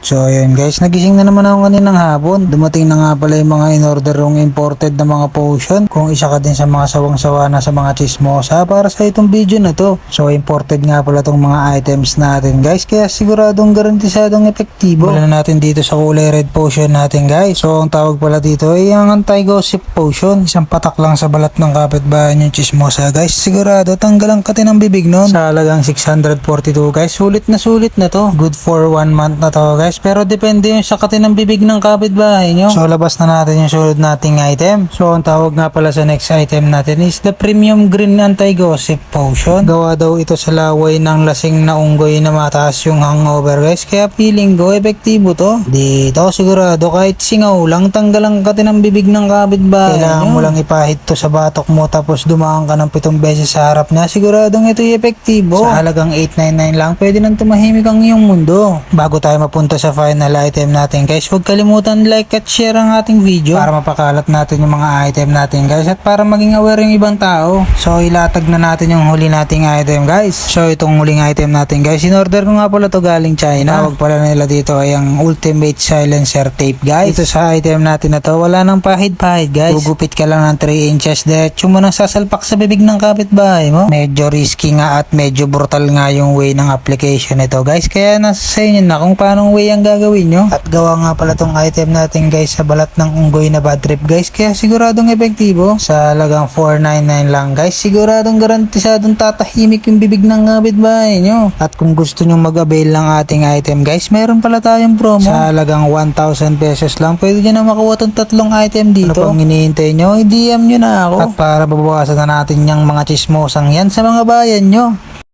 So ayun guys, nagising na naman ako kaninang hapon. Dumating na nga pala yung mga in-order yung imported na mga potion. Kung isa ka din sa mga sawang-sawa na sa mga chismosa para sa itong video na to. So imported nga pala tong mga items natin guys, kaya siguradong garantisadong epektibo. Wala na natin dito sa kulay red potion natin guys. So ang tawag pala dito ay ang anti-gossip potion. Isang patak lang sa balat ng kapitbahay yung chismosa guys. Sigurado tanggal ang kati ng bibig nun. Sa halagang 642 guys, sulit na to. Good for 1 month na to guys. Pero depende yung sa kati ng bibig ng kapitbahay nyo. So labas na natin yung sunod nating item. So ang tawag nga pala sa next item natin is the Premium Green Anti-Gossip Potion. Gawa daw ito sa laway ng lasing na unggoy na mataas yung hangover guys. Kaya feeling ko epektibo to. Dito sigurado kahit singaw lang tanggal ang kati ng bibig ng kapitbahay. Kailangan mo lang ipahid to sa batok mo tapos dumaan ka ng 7 beses sa harap na. Siguradong ito yung epektibo. Sa halagang 899 lang pwede nang tumahimik ang iyong mundo. Bago tayo mapunta sa final item natin guys, huwag kalimutan like at share ang ating video para mapakalat natin yung mga item natin guys at para maging aware yung ibang tao. So ilatag na natin yung huli nating item guys. So itong huling item natin guys, in-order ko nga pala to galing China. Tawag pala nila dito ay ang Ultimate Silencer Tape guys. Ito sa item natin na to, wala nang pahid-pahid guys. Gugupit ka lang ng 3 inches diretso mo nang sasalpak sa bibig ng kapitbahay mo. Medyo risky nga at medyo brutal nga yung way ng application nito guys. Kaya nasa sa inyo na kung paano way ang gagawin nyo. At gawa nga pala tong item natin guys sa balat ng unggoy na bad trip guys. Kaya siguradong epektibo. Sa halagang 499 lang guys. Siguradong garantisadong tatahimik yung bibig ng kapitbahay nyo. At kung gusto nyo mag-avail ng ating item guys, meron pala tayong promo. Sa halagang 1,000 pesos lang pwede nyo na makuha tong tatlong item dito. Ano pang hinihintay nyo? I-DM nyo na ako. At para babawasan na natin yung mga chismosang yan sa mga bayan nyo.